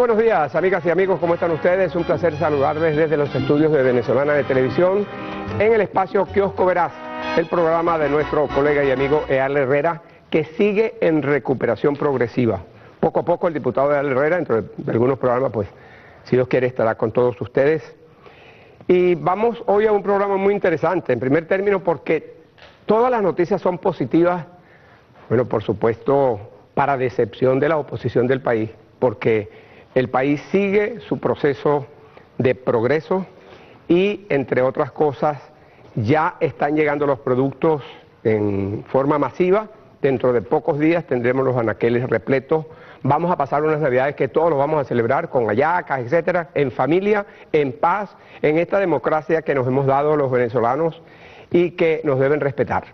buenos días, amigas y amigos, ¿cómo están ustedes? Un placer saludarles desde los estudios de Venezolana de Televisión en el espacio Kiosco Veraz, el programa de nuestro colega y amigo Earle Herrera, que sigue en recuperación progresiva. Poco a poco el diputado Earle Herrera, dentro de algunos programas, pues, si Dios quiere, estará con todos ustedes. Y vamos hoy a un programa muy interesante, en primer término, porque todas las noticias son positivas, bueno, por supuesto, para decepción de la oposición del país, porque el país sigue su proceso de progreso y, entre otras cosas, ya están llegando los productos en forma masiva. Dentro de pocos días tendremos los anaqueles repletos. Vamos a pasar unas navidades que todos los vamos a celebrar con hallacas, etcétera, en familia, en paz, en esta democracia que nos hemos dado los venezolanos y que nos deben respetar.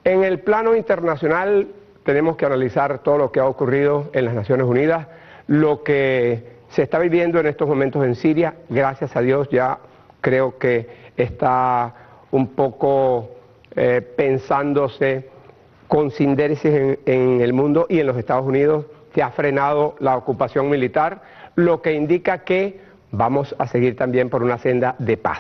En el plano internacional tenemos que analizar todo lo que ha ocurrido en las Naciones Unidas, lo que se está viviendo en estos momentos en Siria. Gracias a Dios ya creo que está un poco pensándose con síntesis en el mundo y en los Estados Unidos. Se ha frenado la ocupación militar, lo que indica que vamos a seguir también por una senda de paz.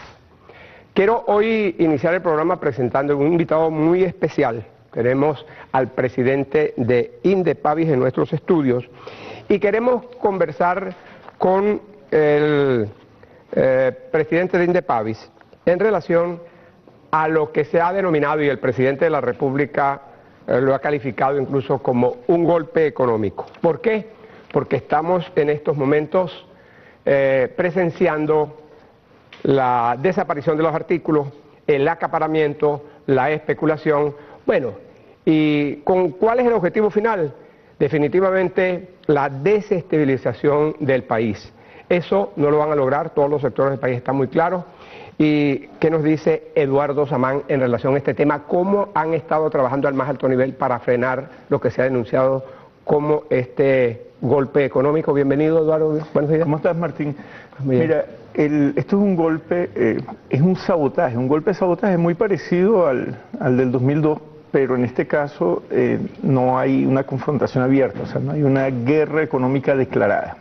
Quiero hoy iniciar el programa presentando un invitado muy especial. Tenemos al presidente de Indepavis en nuestros estudios y queremos conversar con el presidente de Indepavis en relación a lo que se ha denominado, y el presidente de la República lo ha calificado incluso como un golpe económico. ¿Por qué? Porque estamos en estos momentos presenciando la desaparición de los artículos, el acaparamiento, la especulación. Bueno, ¿y cuál es el objetivo final? Definitivamente la desestabilización del país. Eso no lo van a lograr, todos los sectores del país están muy claros. ¿Y qué nos dice Eduardo Samán en relación a este tema? ¿Cómo han estado trabajando al más alto nivel para frenar lo que se ha denunciado como este golpe económico? Bienvenido, Eduardo. Buenos días. ¿Cómo estás, Martín? Mira, esto es un golpe, es un sabotaje, un golpe de sabotaje muy parecido al del 2002, pero en este caso no hay una confrontación abierta, o sea, no hay una guerra económica declarada.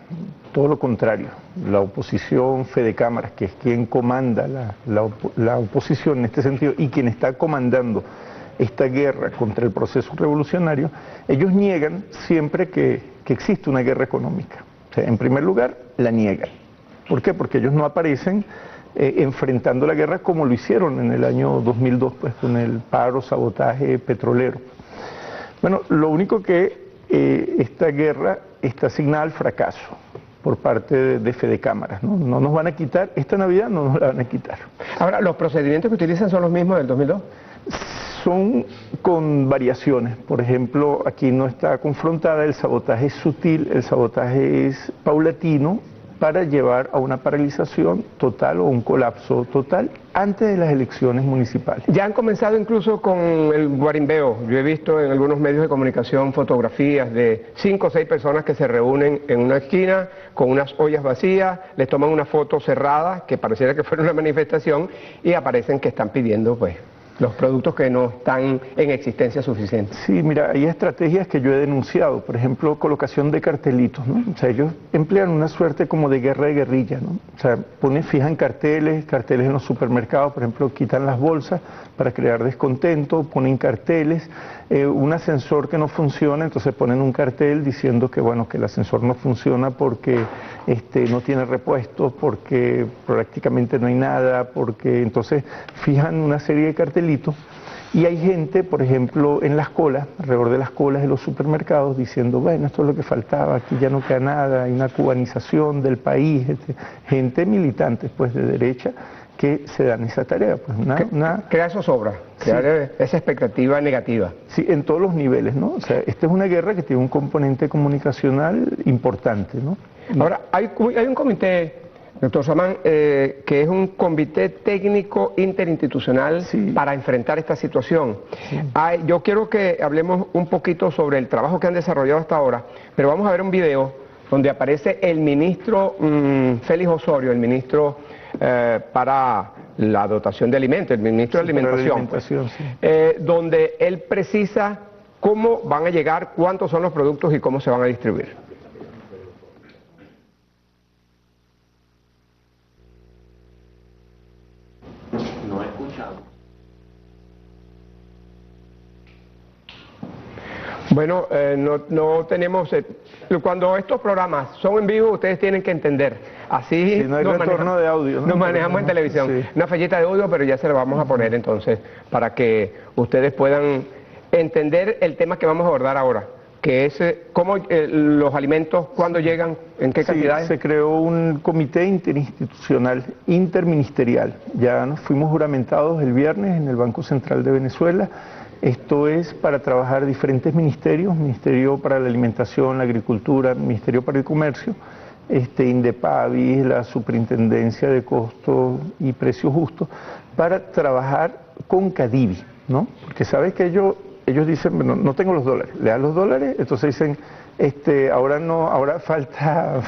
Todo lo contrario, la oposición, Fede Cámaras, que es quien comanda la oposición en este sentido y quien está comandando esta guerra contra el proceso revolucionario, ellos niegan siempre que existe una guerra económica. O sea, en primer lugar, la niegan. ¿Por qué? Porque ellos no aparecen enfrentando la guerra como lo hicieron en el año 2002, pues con el paro, sabotaje petrolero. Bueno, lo único que esta guerra está asignada al fracaso por parte de Fede Cámaras, ¿no? No nos van a quitar, esta Navidad no nos la van a quitar. Ahora, ¿los procedimientos que utilizan son los mismos del 2002? Son con variaciones. Por ejemplo, aquí no está confrontada, el sabotaje es sutil, el sabotaje es paulatino, para llevar a una paralización total o un colapso total antes de las elecciones municipales. Ya han comenzado incluso con el guarimbeo. Yo he visto en algunos medios de comunicación fotografías de 5 o 6 personas que se reúnen en una esquina con unas ollas vacías, les toman una foto cerrada, que pareciera que fuera una manifestación, y aparecen que están pidiendo, pues, los productos que no están en existencia suficiente. Sí, mira, hay estrategias que yo he denunciado, por ejemplo, colocación de cartelitos, ¿no? O sea, ellos emplean una suerte como de guerra de guerrilla, ¿no? O sea, fijan carteles en los supermercados, por ejemplo, quitan las bolsas para crear descontento, ponen carteles, un ascensor que no funciona, entonces ponen un cartel diciendo que, bueno, que el ascensor no funciona porque no tiene repuestos, porque prácticamente no hay nada, porque entonces fijan una serie de cartelitos. Y hay gente, por ejemplo, en las colas, alrededor de las colas de los supermercados, diciendo, bueno, esto es lo que faltaba, aquí ya no queda nada, hay una cubanización del país, gente militante, pues, de derecha, que se dan esa tarea. Pues crea zozobra, crear esa expectativa negativa. Sí, en todos los niveles, ¿no? O sea, esta es una guerra que tiene un componente comunicacional importante, ¿no? Ahora, hay un comité, doctor Samán, que es un comité técnico interinstitucional para enfrentar esta situación. Sí. Yo quiero que hablemos un poquito sobre el trabajo que han desarrollado hasta ahora, pero vamos a ver un video donde aparece el ministro Félix Osorio, el ministro para la dotación de alimentos, el ministro de Alimentación, donde él precisa cómo van a llegar, cuántos son los productos y cómo se van a distribuir. Bueno, no tenemos... cuando estos programas son en vivo, ustedes tienen que entender. Así no hay retorno de audio, ¿no? Nos manejamos en televisión. Sí. Una fallita de audio, pero ya se lo vamos a poner entonces, para que ustedes puedan entender el tema que vamos a abordar ahora, que es cómo los alimentos, cuándo llegan, en qué cantidades. Se creó un comité interinstitucional, interministerial. Ya nos fuimos juramentados el viernes en el Banco Central de Venezuela. Esto es para trabajar diferentes ministerios, Ministerio para la Alimentación, la Agricultura, Ministerio para el Comercio, Indepavi, la Superintendencia de Costos y Precios Justos, para trabajar con Cadivi, ¿no? Porque sabes que ellos dicen, bueno, no tengo los dólares, le dan los dólares, entonces dicen, ahora no, ahora falta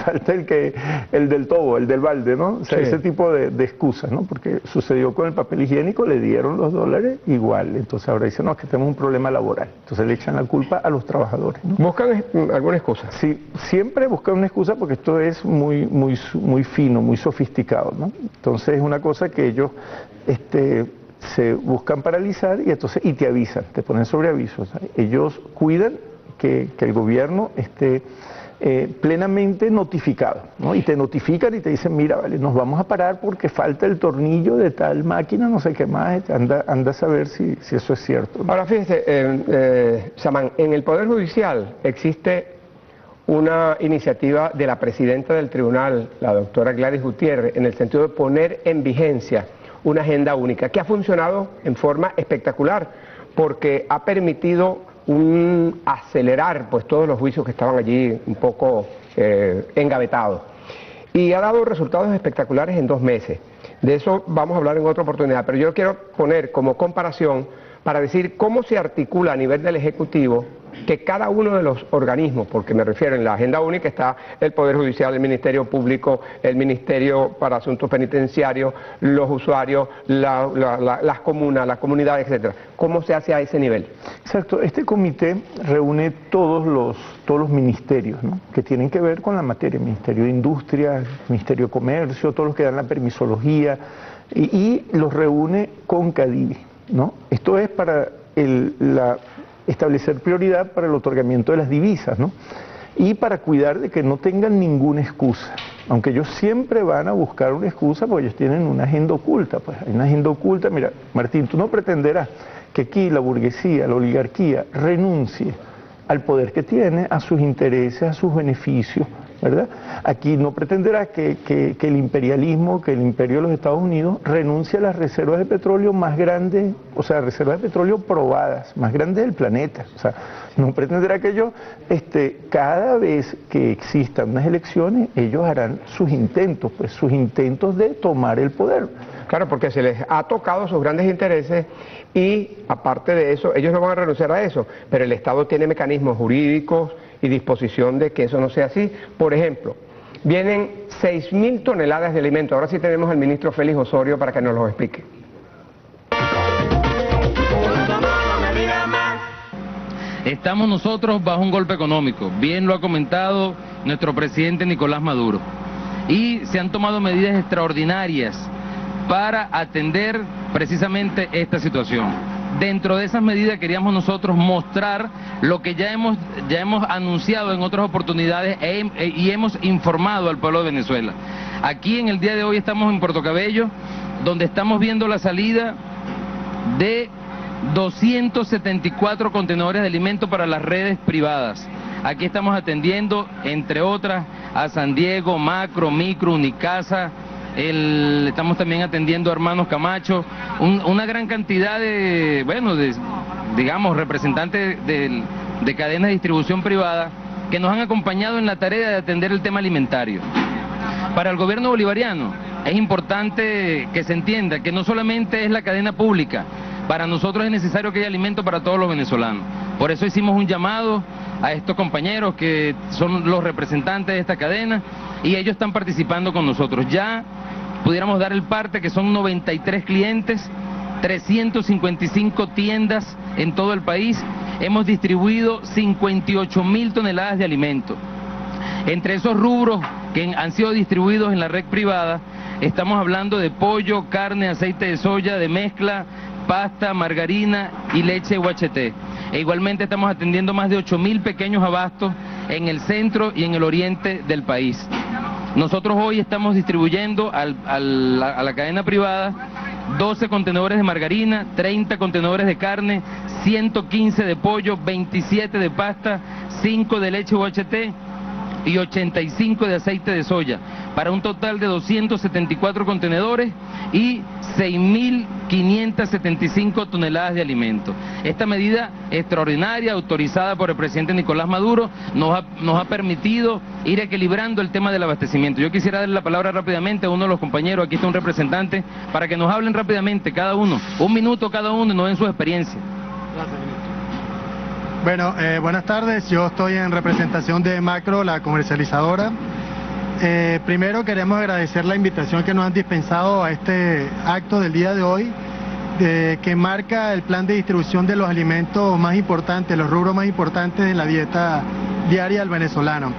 el del tobo, el del balde, ¿no? O sea, sí, ese tipo de excusas, ¿no? Porque sucedió con el papel higiénico, le dieron los dólares igual, entonces ahora dicen, no, es que tenemos un problema laboral, entonces le echan la culpa a los trabajadores, ¿no? ¿Buscan alguna excusa? Sí, siempre buscan una excusa porque esto es muy fino, muy sofisticado, ¿no? Entonces es una cosa que ellos, se buscan paralizar y te avisan, te ponen sobre aviso. O sea, ellos cuidan que el gobierno esté plenamente notificado, ¿no? Y te notifican y te dicen, mira, vale, nos vamos a parar porque falta el tornillo de tal máquina, no sé qué más, anda a saber si eso es cierto, ¿no? Ahora fíjese, Samán, en el Poder Judicial existe una iniciativa de la presidenta del tribunal, la doctora Gladys Gutiérrez, en el sentido de poner en vigencia una agenda única, que ha funcionado en forma espectacular, porque ha permitido acelerar pues todos los juicios que estaban allí un poco engavetados. Y ha dado resultados espectaculares en 2 meses. De eso vamos a hablar en otra oportunidad, pero yo quiero poner como comparación para decir cómo se articula a nivel del Ejecutivo que cada uno de los organismos, porque me refiero en la agenda única está el Poder Judicial, el Ministerio Público, el Ministerio para Asuntos Penitenciarios, los usuarios, las comunas, las comunidades, etcétera. ¿Cómo se hace a ese nivel? Exacto, este comité reúne todos los ministerios, ¿no?, que tienen que ver con la materia, Ministerio de Industria, Ministerio de Comercio, todos los que dan la permisología, y los reúne con Cadivi, ¿no? Esto es para establecer prioridad para el otorgamiento de las divisas, ¿no? Y para cuidar de que no tengan ninguna excusa, aunque ellos siempre van a buscar una excusa porque ellos tienen una agenda oculta, pues hay una agenda oculta. Mira, Martín, tú no pretenderás que aquí la burguesía, la oligarquía renuncie al poder que tiene, a sus intereses, a sus beneficios, ¿verdad? Aquí no pretenderá que el imperialismo, que el imperio de los Estados Unidos renuncie a las reservas de petróleo más grandes, o sea, reservas de petróleo probadas, más grandes del planeta. O sea, no pretenderá que ellos, cada vez que existan unas elecciones, ellos harán sus intentos, pues sus intentos de tomar el poder. Claro, porque se les ha tocado sus grandes intereses y, aparte de eso, ellos no van a renunciar a eso, pero el Estado tiene mecanismos jurídicos y disposición de que eso no sea así. Por ejemplo, vienen 6.000 toneladas de alimentos. Ahora sí tenemos al ministro Félix Osorio para que nos lo explique. Estamos nosotros bajo un golpe económico, bien lo ha comentado nuestro presidente Nicolás Maduro, y se han tomado medidas extraordinarias para atender precisamente esta situación. Dentro de esas medidas queríamos nosotros mostrar lo que ya hemos anunciado en otras oportunidades y hemos informado al pueblo de Venezuela. Aquí en el día de hoy estamos en Puerto Cabello, donde estamos viendo la salida de 274 contenedores de alimentos para las redes privadas. Aquí estamos atendiendo, entre otras, a San Diego, Macro, Micro, Unicasa. Estamos también atendiendo a Hermanos Camacho, una gran cantidad de digamos, representantes de cadenas de distribución privada que nos han acompañado en la tarea de atender el tema alimentario. Para el gobierno bolivariano es importante que se entienda que no solamente es la cadena pública, para nosotros es necesario que haya alimento para todos los venezolanos. Por eso hicimos un llamado a estos compañeros que son los representantes de esta cadena y ellos están participando con nosotros. Ya pudiéramos dar el parte que son 93 clientes, 355 tiendas en todo el país. Hemos distribuido 58.000 toneladas de alimentos. Entre esos rubros que han sido distribuidos en la red privada, estamos hablando de pollo, carne, aceite de soya, de mezcla, pasta, margarina y leche UHT. E igualmente estamos atendiendo más de 8.000 pequeños abastos en el centro y en el oriente del país. Nosotros hoy estamos distribuyendo a la cadena privada 12 contenedores de margarina, 30 contenedores de carne, 115 de pollo, 27 de pasta, 5 de leche UHT y 85 de aceite de soya, para un total de 274 contenedores y 6.575 toneladas de alimentos. Esta medida extraordinaria, autorizada por el presidente Nicolás Maduro, nos ha permitido ir equilibrando el tema del abastecimiento. Yo quisiera darle la palabra rápidamente a uno de los compañeros, aquí está un representante, para que nos hablen rápidamente cada uno, un minuto cada uno, y nos den su experiencia. Gracias, ministro. Bueno, buenas tardes, yo estoy en representación de Macro, la comercializadora. Primero queremos agradecer la invitación que nos han dispensado a este acto del día de hoy, que marca el plan de distribución de los alimentos más importantes, los rubros más importantes en la dieta diaria del venezolano.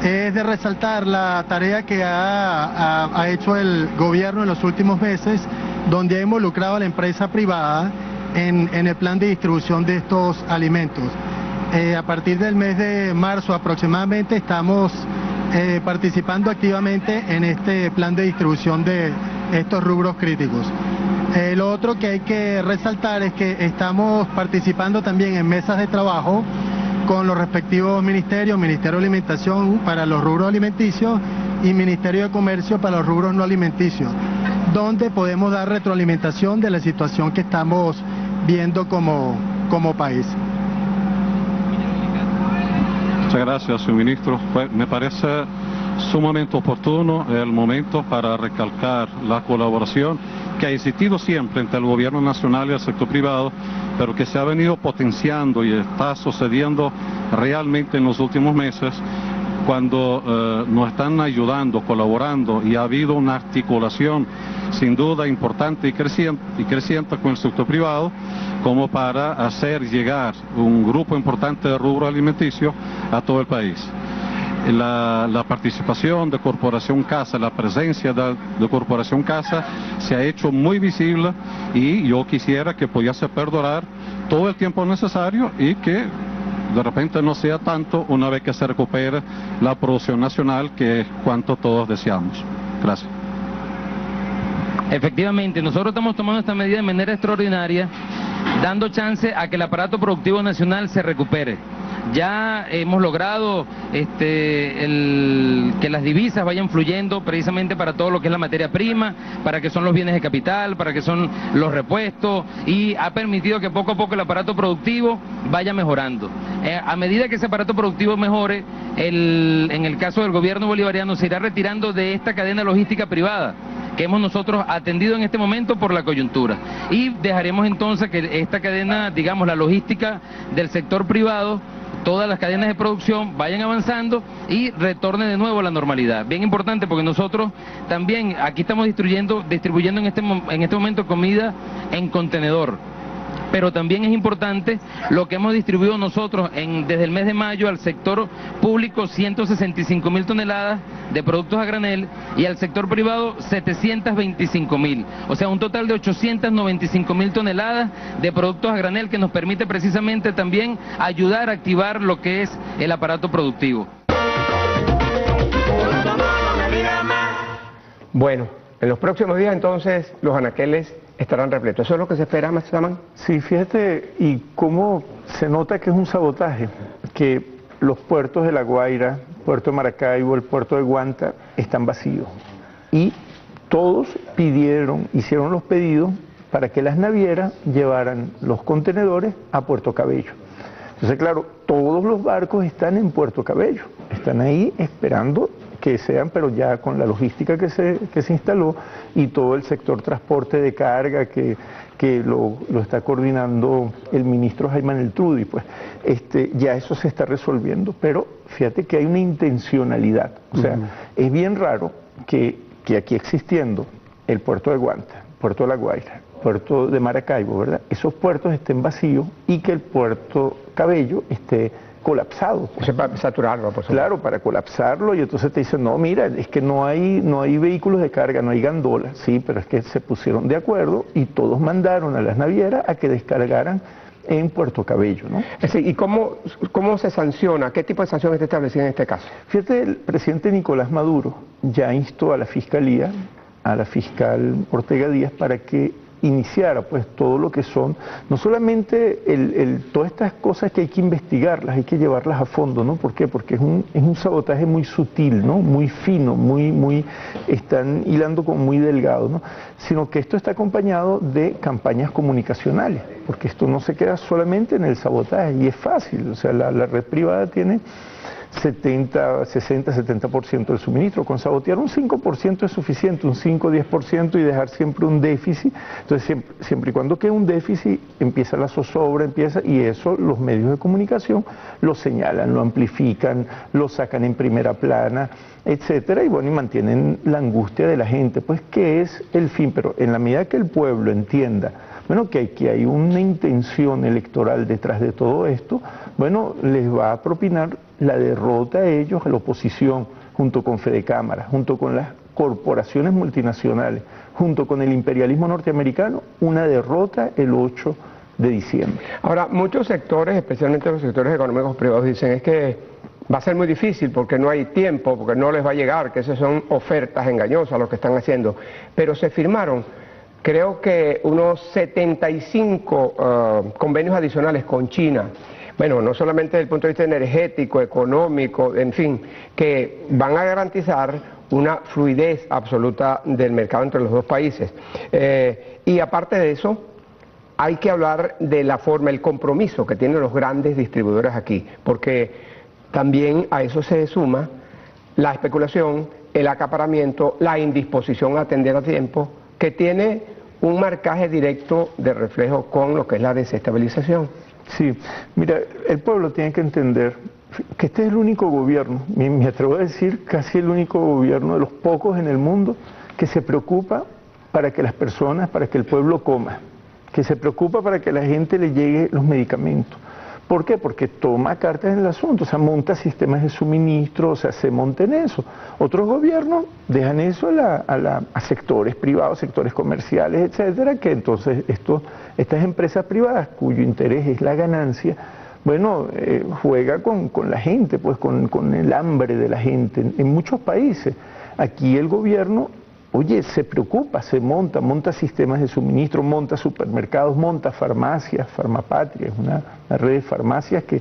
Es de resaltar la tarea que ha hecho el gobierno en los últimos meses, donde ha involucrado a la empresa privada en el plan de distribución de estos alimentos. A partir del mes de marzo aproximadamente estamos participando activamente en este plan de distribución de estos rubros críticos. Lo otro que hay que resaltar es que estamos participando también en mesas de trabajo con los respectivos ministerios, Ministerio de Alimentación para los rubros alimenticios y Ministerio de Comercio para los rubros no alimenticios, donde podemos dar retroalimentación de la situación que estamos viendo como país. Muchas gracias, señor ministro. Me parece sumamente oportuno el momento para recalcar la colaboración que ha existido siempre entre el gobierno nacional y el sector privado, pero que se ha venido potenciando y está sucediendo realmente en los últimos meses, cuando nos están ayudando, colaborando, y ha habido una articulación sin duda importante y creciente con el sector privado, como para hacer llegar un grupo importante de rubro alimenticio a todo el país. La participación de Corporación Casa, la presencia de Corporación Casa se ha hecho muy visible, y yo quisiera que pudiese perdurar todo el tiempo necesario y que de repente no sea tanto una vez que se recupere la producción nacional, que es cuanto todos deseamos. Gracias. Efectivamente, nosotros estamos tomando esta medida de manera extraordinaria, dando chance a que el aparato productivo nacional se recupere. Ya hemos logrado que las divisas vayan fluyendo precisamente para todo lo que es la materia prima, para que son los bienes de capital, para que son los repuestos, y ha permitido que poco a poco el aparato productivo vaya mejorando. A medida que ese aparato productivo mejore, en el caso del gobierno bolivariano se irá retirando de esta cadena logística privada que hemos nosotros atendido en este momento por la coyuntura, y dejaremos entonces que esta cadena, digamos, la logística del sector privado, todas las cadenas de producción vayan avanzando y retorne de nuevo a la normalidad. Bien importante, porque nosotros también aquí estamos distribuyendo en este momento comida en contenedor. Pero también es importante lo que hemos distribuido nosotros desde el mes de mayo al sector público, 165.000 toneladas de productos a granel, y al sector privado 725.000. O sea, un total de 895.000 toneladas de productos a granel, que nos permite precisamente también ayudar a activar lo que es el aparato productivo. Bueno, en los próximos días entonces los anaqueles estarán repletos. ¿Eso es lo que se espera, Mazaman? Sí, fíjate, y cómo se nota que es un sabotaje, que los puertos de La Guaira, puerto de Maracaibo, el puerto de Guanta, están vacíos. Y todos hicieron los pedidos para que las navieras llevaran los contenedores a Puerto Cabello. Entonces, claro, todos los barcos están en Puerto Cabello, están ahí esperando que sean, pero ya con la logística que se instaló, y todo el sector transporte de carga que lo está coordinando el ministro Jaime Neltrudi, pues ya eso se está resolviendo, pero fíjate que hay una intencionalidad. O sea, es bien raro que aquí existiendo el puerto de Guanta, puerto de La Guaira, puerto de Maracaibo, ¿verdad?, esos puertos estén vacíos, y que el puerto Cabello esté colapsado. O sea, para saturarlo, por supuesto. Claro, para colapsarlo, y entonces te dicen, no, mira, es que no hay vehículos de carga, no hay gandolas. Sí, pero es que se pusieron de acuerdo y todos mandaron a las navieras a que descargaran en Puerto Cabello, ¿no? ¿Y cómo se sanciona? ¿Qué tipo de sanciones está establecida en este caso? Fíjate, el presidente Nicolás Maduro ya instó a la Fiscalía, a la fiscal Ortega Díaz, para que iniciara pues todo lo que son, no solamente todas estas cosas que hay que investigarlas, hay que llevarlas a fondo, ¿no? ¿Por qué? Porque es un sabotaje muy sutil, ¿no? Muy fino, están hilando como muy delgado, ¿no? Sino que esto está acompañado de campañas comunicacionales, porque esto no se queda solamente en el sabotaje, y es fácil, o sea, la red privada tiene 70% del suministro. Con sabotear un 5% es suficiente, un 5-10%, y dejar siempre un déficit. Entonces, siempre y cuando quede un déficit, empieza la zozobra, y eso los medios de comunicación lo señalan, lo amplifican, lo sacan en primera plana, etcétera, y bueno, y mantienen la angustia de la gente, pues que es el fin. Pero en la medida que el pueblo entienda, bueno, que hay una intención electoral detrás de todo esto, bueno, les va a propinar la derrota a ellos, a la oposición, junto con Fedecámara, junto con las corporaciones multinacionales, junto con el imperialismo norteamericano, una derrota el 8 de diciembre. Ahora, muchos sectores, especialmente los sectores económicos privados, dicen es que va a ser muy difícil porque no hay tiempo, porque no les va a llegar, que esas son ofertas engañosas lo que están haciendo. Pero se firmaron, creo que unos 75 convenios adicionales con China. Bueno, no solamente desde el punto de vista energético, económico, en fin, que van a garantizar una fluidez absoluta del mercado entre los dos países. Y aparte de eso, hay que hablar de la forma, el compromiso que tienen los grandes distribuidores aquí, porque también a eso se suma la especulación, el acaparamiento, la indisposición a atender a tiempo, que tiene un marcaje directo de reflejo con lo que es la desestabilización. Sí, mira, el pueblo tiene que entender que este es el único gobierno, me atrevo a decir casi el único gobierno de los pocos en el mundo que se preocupa para que las personas, para que el pueblo coma, que se preocupa para que a la gente le llegue los medicamentos. ¿Por qué? Porque toma cartas en el asunto, o sea, monta sistemas de suministro, o sea, se monta en eso. Otros gobiernos dejan eso a sectores privados, sectores comerciales, etcétera, que entonces estas empresas privadas, cuyo interés es la ganancia, bueno, juega con la gente, pues con el hambre de la gente en muchos países. Aquí el gobierno, oye, se preocupa, monta sistemas de suministro, monta supermercados, monta farmacias, Farmapatria, es una red de farmacias que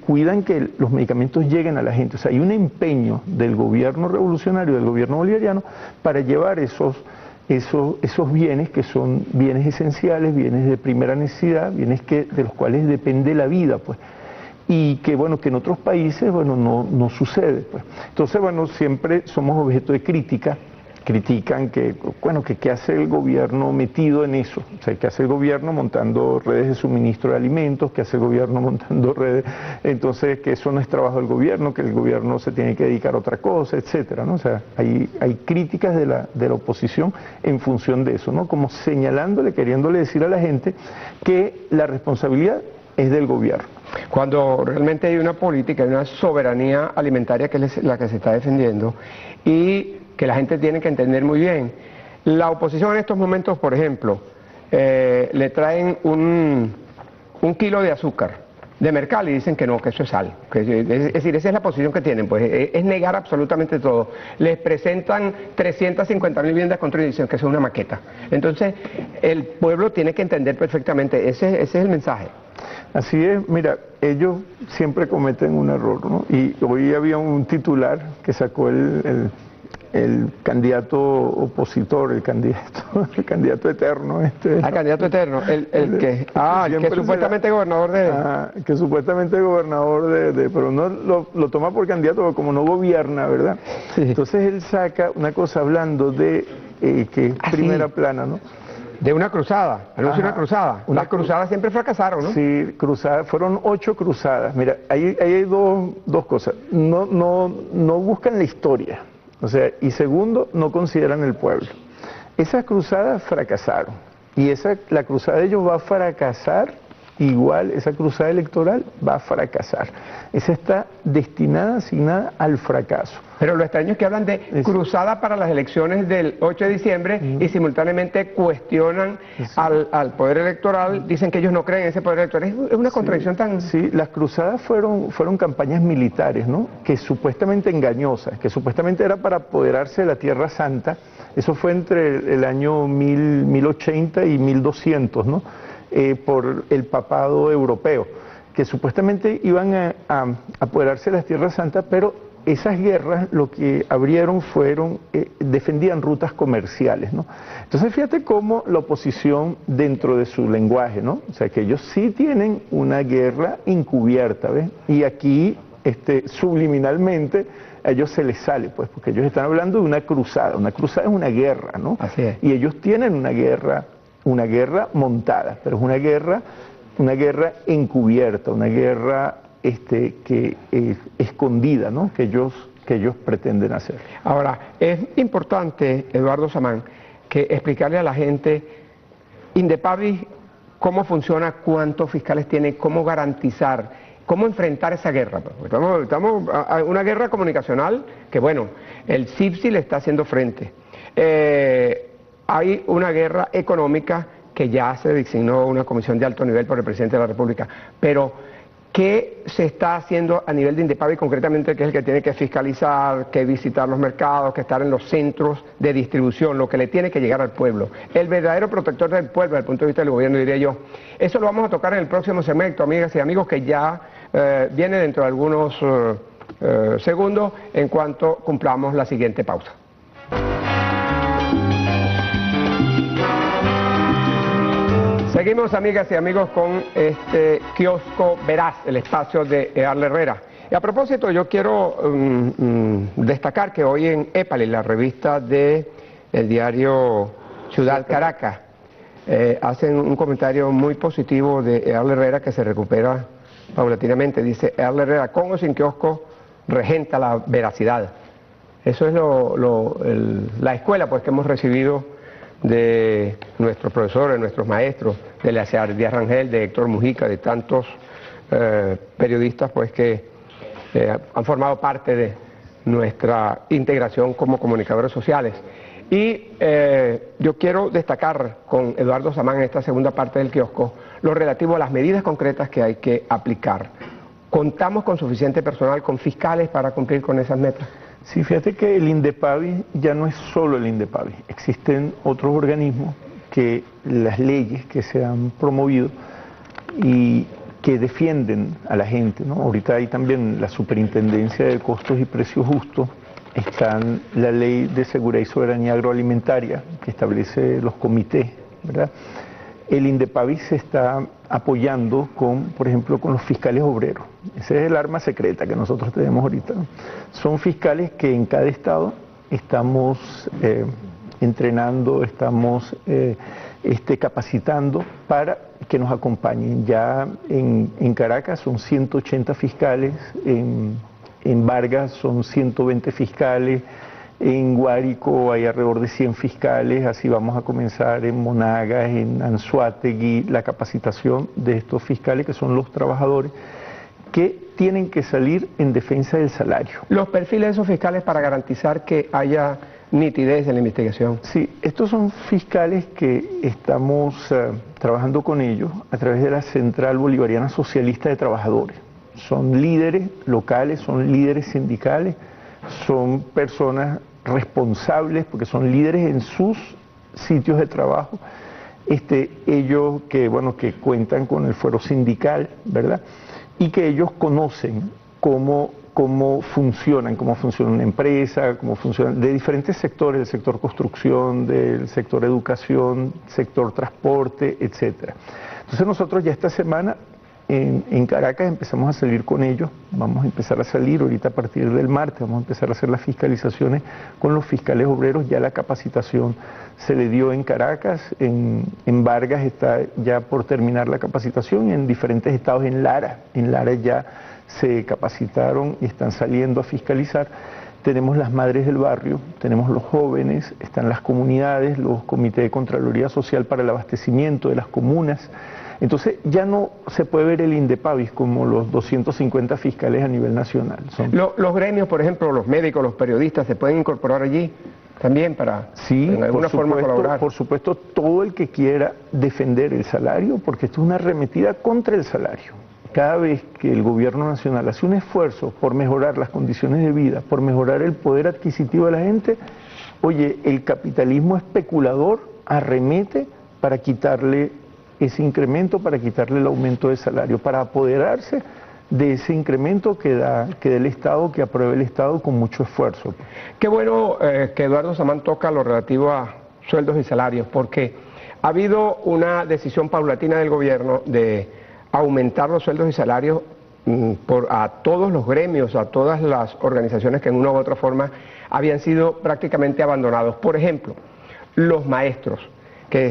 cuidan que los medicamentos lleguen a la gente. O sea, hay un empeño del gobierno revolucionario, del gobierno bolivariano, para llevar esos bienes que son bienes esenciales, bienes de primera necesidad, bienes de los cuales depende la vida, pues. Y que, bueno, que en otros países, bueno, no sucede, pues. Entonces, bueno, siempre somos objeto de crítica. Critican que qué hace el gobierno metido en eso, o sea, qué hace el gobierno montando redes de suministro de alimentos, qué hace el gobierno montando redes, entonces que eso no es trabajo del gobierno, que el gobierno se tiene que dedicar a otra cosa, etcétera, ¿no? O sea, hay críticas de la oposición en función de eso, ¿no? Como señalándole, queriéndole decir a la gente que la responsabilidad es del gobierno. Cuando realmente hay una política, hay una soberanía alimentaria que es la que se está defendiendo, y que la gente tiene que entender muy bien. La oposición en estos momentos, por ejemplo, le traen un kilo de azúcar de Mercal y dicen que no, que eso es sal. Es decir, esa es la posición que tienen, pues es negar absolutamente todo. Les presentan 350.000 viviendas construidas y dicen que eso es una maqueta. Entonces, el pueblo tiene que entender perfectamente, ese es el mensaje. Así es, mira, ellos siempre cometen un error, ¿no? Y hoy había un titular que sacó el candidato opositor, el candidato eterno. Candidato eterno, el que supuestamente gobernador de... que supuestamente gobernador pero no lo toma por candidato como no gobierna, ¿verdad? Sí. Entonces él saca una cosa hablando de que es primera plana, ¿no? De una cruzada, anuncia una cruzada. Las cruzadas siempre fracasaron, ¿no? Sí, cruzadas, fueron 8 cruzadas. Mira, ahí hay dos cosas. No buscan la historia. O sea, y segundo, no consideran el pueblo. Esas cruzadas fracasaron. Y la cruzada de ellos va a fracasar igual esa cruzada electoral va a fracasar. Esa está destinada, asignada al fracaso. Pero lo extraño es que hablan de cruzada para las elecciones del 8 de diciembre y simultáneamente cuestionan al poder electoral, dicen que ellos no creen en ese poder electoral. Es una contradicción tan... Sí, las cruzadas fueron campañas militares, ¿no? Que supuestamente engañosas, que supuestamente era para apoderarse de la Tierra Santa. Eso fue entre el año 1080 y 1200, ¿no? Por el papado europeo, que supuestamente iban a apoderarse de la Tierra Santa, pero esas guerras lo que abrieron defendían rutas comerciales, ¿no? Entonces fíjate cómo la oposición dentro de su lenguaje, ¿no? O sea que ellos sí tienen una guerra encubierta, ¿ves? Y aquí subliminalmente a ellos se les sale, pues, porque ellos están hablando de una cruzada es una guerra, ¿no? Así es. Y ellos tienen una guerra montada, pero es una guerra encubierta, una guerra escondida, ¿no? que ellos pretenden hacer. Ahora, es importante, Eduardo Samán, que explicarle a la gente, Indepavi, cómo funciona, cuántos fiscales tiene, cómo garantizar, cómo enfrentar esa guerra. Estamos a una guerra comunicacional que, bueno, el CIPSI le está haciendo frente. Hay una guerra económica que ya se designó una comisión de alto nivel por el presidente de la República, pero ¿qué se está haciendo a nivel de Indepavi concretamente, que es el que tiene que fiscalizar, que visitar los mercados, que estar en los centros de distribución, lo que le tiene que llegar al pueblo? El verdadero protector del pueblo, desde el punto de vista del gobierno, diría yo. Eso lo vamos a tocar en el próximo segmento, amigas y amigos, que ya viene dentro de algunos segundos, en cuanto cumplamos la siguiente pausa. Seguimos, amigas y amigos, con este kiosco Veraz, el espacio de Earle Herrera. Y a propósito, yo quiero destacar que hoy en Épale, la revista del diario Ciudad Caracas, hacen un comentario muy positivo de Earle Herrera, que se recupera paulatinamente. Dice: Earle Herrera, con o sin kiosco, regenta la veracidad. Eso es la escuela, pues, que hemos recibido de nuestros profesores, de nuestros maestros, de Eleazar Díaz Rangel, de Héctor Mujica, de tantos periodistas, pues, que han formado parte de nuestra integración como comunicadores sociales. Y yo quiero destacar con Eduardo Samán en esta segunda parte del kiosco lo relativo a las medidas concretas que hay que aplicar. ¿Contamos con suficiente personal, con fiscales para cumplir con esas metas? Sí, fíjate que el Indepavi ya no es solo el Indepavi. Existen otros organismos que las leyes que se han promovido y que defienden a la gente, ¿no? Ahorita hay también la Superintendencia de Costos y Precios Justos, está la Ley de Seguridad y Soberanía Agroalimentaria, que establece los comités, ¿verdad? El Indepavi se está apoyando por ejemplo, con los fiscales obreros. Ese es el arma secreta que nosotros tenemos ahorita, ¿no? Son fiscales que en cada estado estamos entrenando, estamos capacitando para que nos acompañen. Ya en Caracas son 180 fiscales, en Vargas son 120 fiscales, en Guárico hay alrededor de 100 fiscales, así vamos a comenzar en Monagas, en Anzoátegui, la capacitación de estos fiscales, que son los trabajadores que tienen que salir en defensa del salario. Los perfiles de esos fiscales para garantizar que haya nitidez en la investigación. Sí, estos son fiscales que estamos trabajando con ellos a través de la Central Bolivariana Socialista de Trabajadores. Son líderes locales, son líderes sindicales, son personas responsables porque son líderes en sus sitios de trabajo. Ellos que cuentan con el fuero sindical, ¿verdad? Y que ellos conocen cómo funciona una empresa, cómo funcionan de diferentes sectores, del sector construcción, del sector educación, sector transporte, etcétera. Entonces nosotros ya esta semana en Caracas empezamos a salir con ellos, vamos a empezar a salir ahorita a partir del martes, vamos a empezar a hacer las fiscalizaciones con los fiscales obreros. Ya la capacitación se le dio en Caracas, en Vargas está ya por terminar la capacitación, en diferentes estados, en Lara ya se capacitaron y están saliendo a fiscalizar. Tenemos las madres del barrio, tenemos los jóvenes, están las comunidades, los comités de Contraloría Social para el abastecimiento de las comunas. Entonces ya no se puede ver el INDEPAVIS como los 250 fiscales a nivel nacional. Los gremios, por ejemplo, los médicos, los periodistas, ¿se pueden incorporar allí también para en alguna forma colaborar? Por supuesto, todo el que quiera defender el salario, porque esto es una arremetida contra el salario. Cada vez que el gobierno nacional hace un esfuerzo por mejorar las condiciones de vida, por mejorar el poder adquisitivo de la gente, oye, el capitalismo especulador arremete para quitarle ese incremento, para quitarle el aumento de salario, para apoderarse de ese incremento que da el Estado, que apruebe el Estado con mucho esfuerzo. Qué bueno que Eduardo Samán toca lo relativo a sueldos y salarios, porque ha habido una decisión paulatina del gobierno de aumentar los sueldos y salarios a todos los gremios, a todas las organizaciones que en una u otra forma habían sido prácticamente abandonados. Por ejemplo, los maestros, que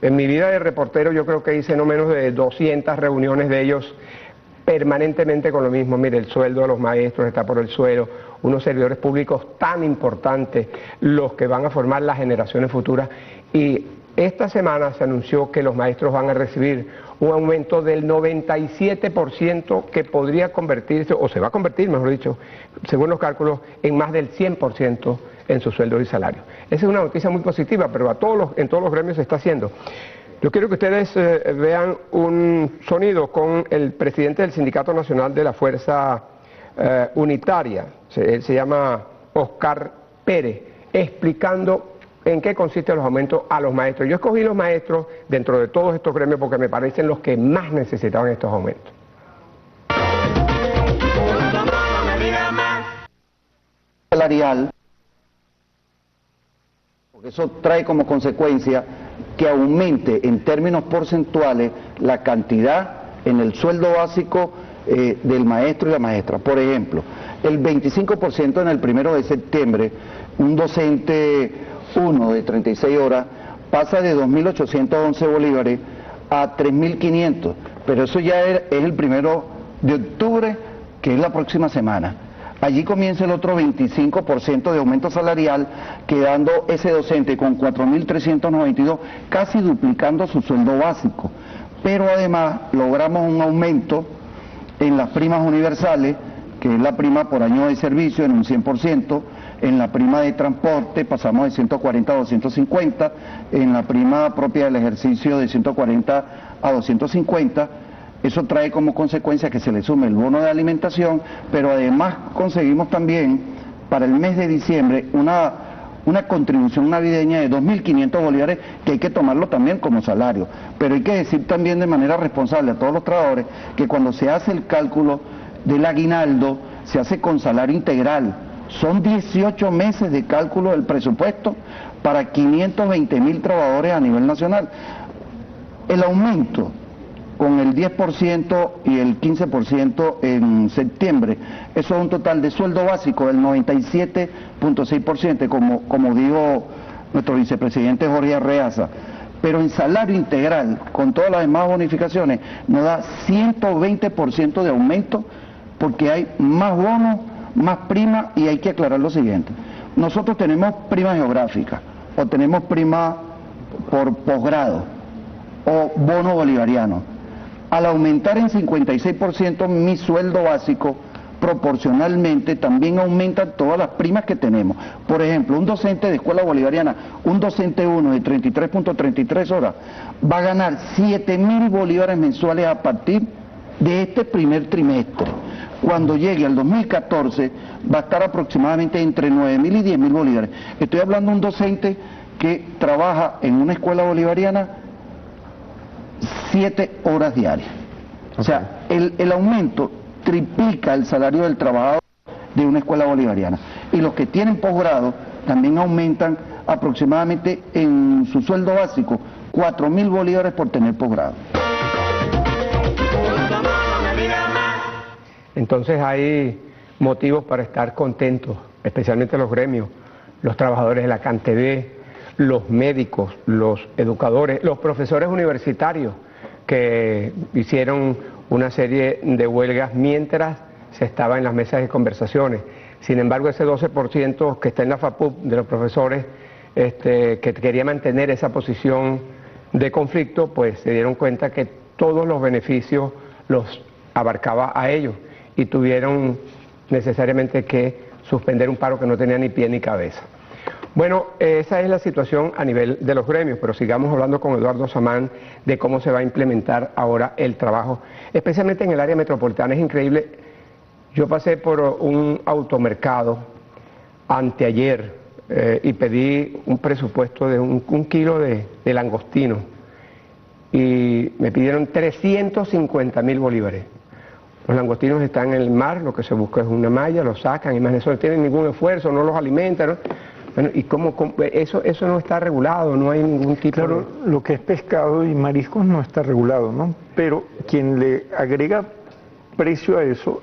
en mi vida de reportero yo creo que hice no menos de 200 reuniones de ellos permanentemente con lo mismo. Mire, el sueldo de los maestros está por el suelo, unos servidores públicos tan importantes, los que van a formar las generaciones futuras, y esta semana se anunció que los maestros van a recibir un aumento del 97% que podría convertirse, o se va a convertir, mejor dicho, según los cálculos, en más del 100% en sus sueldos y salarios. Esa es una noticia muy positiva, pero en todos los gremios se está haciendo. Yo quiero que ustedes vean un sonido con el presidente del Sindicato Nacional de la Fuerza Unitaria, él se llama Oscar Pérez, explicando en qué consisten los aumentos a los maestros. Yo escogí los maestros dentro de todos estos gremios porque me parecen los que más necesitaban estos aumentos. Salarial, porque eso trae como consecuencia que aumente en términos porcentuales la cantidad en el sueldo básico del maestro y la maestra. Por ejemplo, el 25% en el 1 de septiembre, un docente 1 de 36 horas pasa de 2.811 bolívares a 3.500, pero eso ya es el 1 de octubre, que es la próxima semana. Allí comienza el otro 25% de aumento salarial, quedando ese docente con 4.392, casi duplicando su sueldo básico. Pero además logramos un aumento en las primas universales, que es la prima por año de servicio en un 100%, en la prima de transporte pasamos de 140 a 250, en la prima propia del ejercicio de 140 a 250, eso trae como consecuencia que se le sume el bono de alimentación, pero además conseguimos también para el mes de diciembre una contribución navideña de 2.500 bolívares, que hay que tomarlo también como salario, pero hay que decir también de manera responsable a todos los trabajadores que cuando se hace el cálculo del aguinaldo se hace con salario integral. Son 18 meses de cálculo del presupuesto para 520.000 trabajadores a nivel nacional. El aumento con el 10% y el 15% en septiembre, eso es un total de sueldo básico del 97.6%, como dijo nuestro vicepresidente Jorge Arreaza. Pero en salario integral, con todas las demás bonificaciones, nos da 120% de aumento, porque hay más bonos, más prima, y hay que aclarar lo siguiente. Nosotros tenemos prima geográfica, o tenemos prima por posgrado, o bono bolivariano. Al aumentar en 56% mi sueldo básico, proporcionalmente también aumentan todas las primas que tenemos. Por ejemplo, un docente de escuela bolivariana, un docente 1 de 33.33 horas, va a ganar 7.000 bolívares mensuales a partir de este primer trimestre. Cuando llegue al 2014 va a estar aproximadamente entre 9.000 y 10.000 bolívares. Estoy hablando de un docente que trabaja en una escuela bolivariana 7 horas diarias. O sea, el aumento triplica el salario del trabajador de una escuela bolivariana. Y los que tienen posgrado también aumentan aproximadamente en su sueldo básico 4.000 bolívares por tener posgrado. Entonces hay motivos para estar contentos, especialmente los gremios, los trabajadores de la CanTV, los médicos, los educadores, los profesores universitarios que hicieron una serie de huelgas mientras se estaba en las mesas de conversaciones. Sin embargo, ese 12% que está en la FAPUP de los profesores que quería mantener esa posición de conflicto, pues se dieron cuenta que todos los beneficios los abarcaba a ellos y tuvieron necesariamente que suspender un paro que no tenía ni pie ni cabeza. Bueno, esa es la situación a nivel de los gremios, pero sigamos hablando con Eduardo Samán de cómo se va a implementar ahora el trabajo, especialmente en el área metropolitana. Es increíble, yo pasé por un automercado anteayer y pedí un presupuesto de un kilo de langostino y me pidieron 350.000 bolívares. Los langostinos están en el mar, lo que se busca es una malla, los sacan y más de eso no tienen ningún esfuerzo, no los alimentan, ¿no? Bueno, ¿y cómo eso no está regulado? No hay ningún tipo Claro, de... lo que es pescado y mariscos no está regulado, ¿no? Pero quien le agrega precio a eso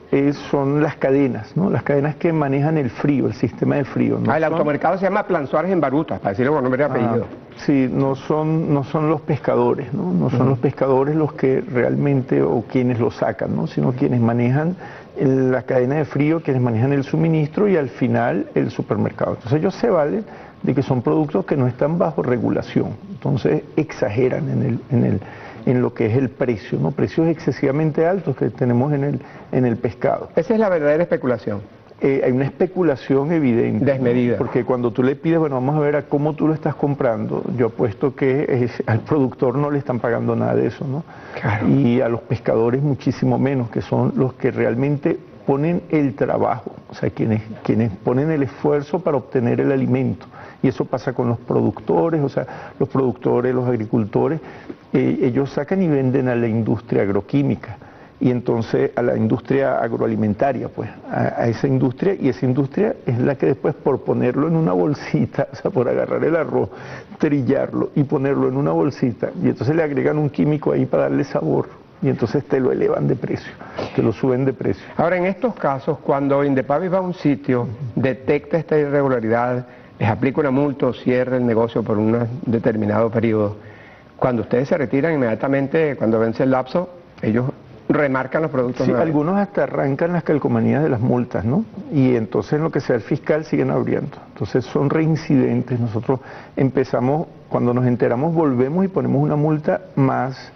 son las cadenas, ¿no? Las cadenas que manejan el frío, el sistema de frío. ¿No? el automercado se llama Plan Suárez en Baruta, para decirlo con nombre y apellido. Sí, no son los pescadores, ¿no? No son los pescadores los que realmente, o quienes lo sacan, ¿no? Sino quienes manejan la cadena de frío, quienes manejan el suministro y al final el supermercado. Entonces ellos se valen de que son productos que no están bajo regulación, entonces exageran en lo que es el precio, ¿no? Precios excesivamente altos que tenemos en el pescado. Esa es la verdadera especulación. Hay una especulación evidente. Desmedida. ¿No? Porque cuando tú le pides, bueno, vamos a ver a cómo tú lo estás comprando, yo apuesto que al productor no le están pagando nada de eso, ¿no? Claro. Y a los pescadores muchísimo menos, que son los que realmente ponen el trabajo, o sea, quienes ponen el esfuerzo para obtener el alimento. Y eso pasa con los productores, o sea, los productores, los agricultores, ellos sacan y venden a la industria agroquímica. Y entonces a la industria agroalimentaria, pues, a esa industria, y esa industria es la que después, por ponerlo en una bolsita, o sea, por agarrar el arroz, trillarlo y ponerlo en una bolsita, y entonces le agregan un químico ahí para darle sabor, y entonces te lo elevan de precio, te lo suben de precio. Ahora, en estos casos, cuando Indepavis va a un sitio, detecta esta irregularidad, les aplica una multa o cierra el negocio por un determinado periodo, cuando ustedes se retiran inmediatamente, cuando vence el lapso, ellos remarcan los productos. Sí, nuevos. algunos hasta arrancan las calcomanías de las multas, ¿no? Y entonces en lo que sea el fiscal siguen abriendo. Entonces son reincidentes. Nosotros empezamos, cuando nos enteramos, volvemos y ponemos una multa más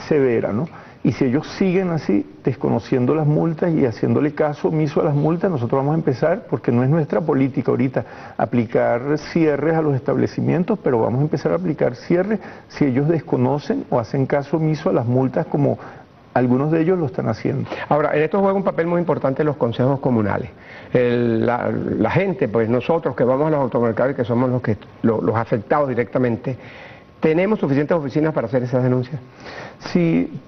severa, ¿no? Y si ellos siguen así, desconociendo las multas y haciéndole caso omiso a las multas, nosotros vamos a empezar, porque no es nuestra política ahorita, aplicar cierres a los establecimientos, pero vamos a empezar a aplicar cierres si ellos desconocen o hacen caso omiso a las multas, como algunos de ellos lo están haciendo. Ahora, en esto juega un papel muy importante los consejos comunales. La gente, pues nosotros que vamos a los automercados y que somos los afectados directamente, ¿tenemos suficientes oficinas para hacer esas denuncias? Sí,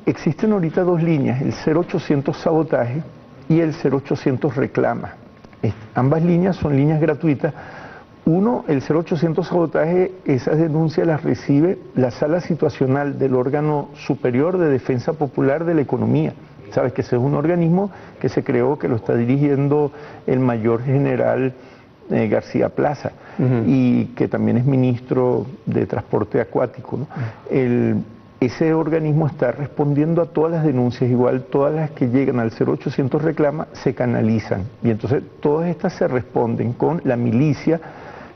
existen ahorita dos líneas, el 0800 sabotaje y el 0800 reclama. Ambas líneas son líneas gratuitas. Uno, el 0800 sabotaje, esas denuncias las recibe la sala situacional del órgano superior de defensa popular de la economía. Sabes que ese es un organismo que se creó, que lo está dirigiendo el mayor general García Plaza, y que también es ministro de Transporte Acuático, ¿no? Ese organismo está respondiendo a todas las denuncias, igual todas las que llegan al 0800 reclama se canalizan, y entonces todas estas se responden con la milicia,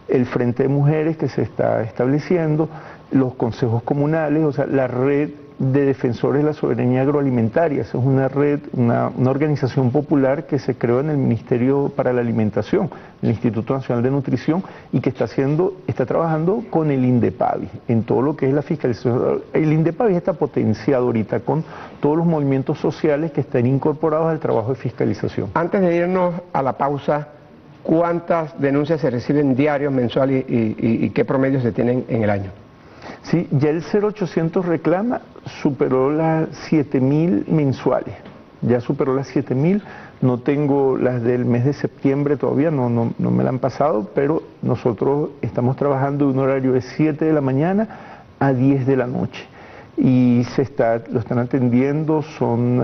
el Frente de Mujeres que se está estableciendo, los consejos comunales, o sea, la red de defensores de la soberanía agroalimentaria. Esa es una red, una organización popular que se creó en el Ministerio para la Alimentación, el Instituto Nacional de Nutrición, y que está trabajando con el Indepavis en todo lo que es la fiscalización. El Indepavis está potenciado ahorita con todos los movimientos sociales que están incorporados al trabajo de fiscalización. Antes de irnos a la pausa, ¿cuántas denuncias se reciben diarios, mensuales y qué promedios se tienen en el año? Sí, ya el 0800 reclama, superó las 7.000 mensuales, ya superó las 7.000, no tengo las del mes de septiembre todavía, no me la han pasado, pero nosotros estamos trabajando en un horario de 7 de la mañana a 10 de la noche y lo están atendiendo, son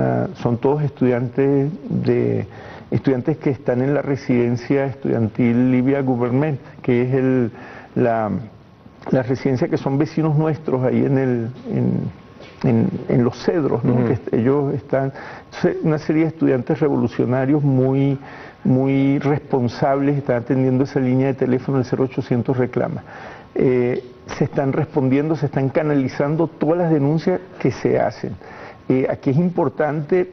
todos estudiantes que están en la residencia estudiantil Livia Government, que es la residencia que son vecinos nuestros ahí en Los Cedros, ¿no? Que ellos están, una serie de estudiantes revolucionarios muy responsables, están atendiendo esa línea de teléfono del 0800 reclama. se están respondiendo, se están canalizando todas las denuncias que se hacen. Aquí es importante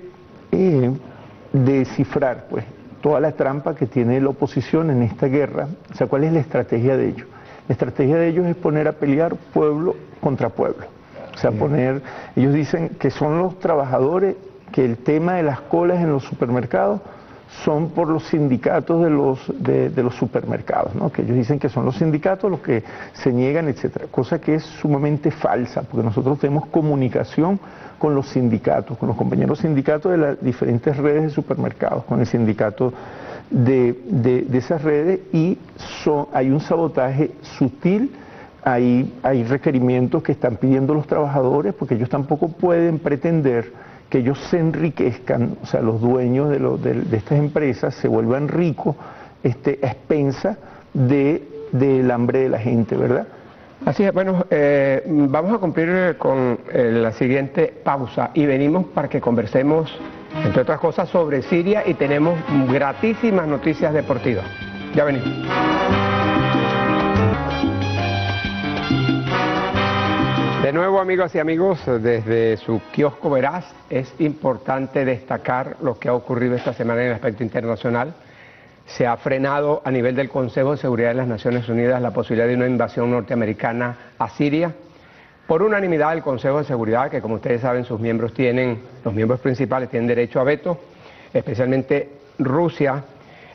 descifrar pues toda la trampa que tiene la oposición en esta guerra. O sea, ¿cuál es la estrategia de ellos? La estrategia de ellos es poner a pelear pueblo contra pueblo. O sea, ellos dicen que son los trabajadores, que el tema de las colas en los supermercados son por los sindicatos de los supermercados, ¿no? Que ellos dicen que son los sindicatos los que se niegan, etcétera, cosa que es sumamente falsa, porque nosotros tenemos comunicación con los sindicatos, con los compañeros sindicatos de las diferentes redes de supermercados, con el sindicato de esas redes, y hay un sabotaje sutil, hay requerimientos que están pidiendo los trabajadores, porque ellos tampoco pueden pretender que ellos se enriquezcan, o sea, los dueños de estas empresas se vuelvan ricos a expensas del hambre de la gente, ¿verdad? Así es, bueno, vamos a cumplir con la siguiente pausa y venimos para que conversemos, entre otras cosas, sobre Siria, y tenemos gratísimas noticias deportivas. Ya venimos. De nuevo, amigas y amigos, desde su kiosco Veraz, es importante destacar lo que ha ocurrido esta semana en el aspecto internacional. Se ha frenado a nivel del Consejo de Seguridad de las Naciones Unidas la posibilidad de una invasión norteamericana a Siria. Por unanimidad, el Consejo de Seguridad, que como ustedes saben, los miembros principales tienen derecho a veto, especialmente Rusia,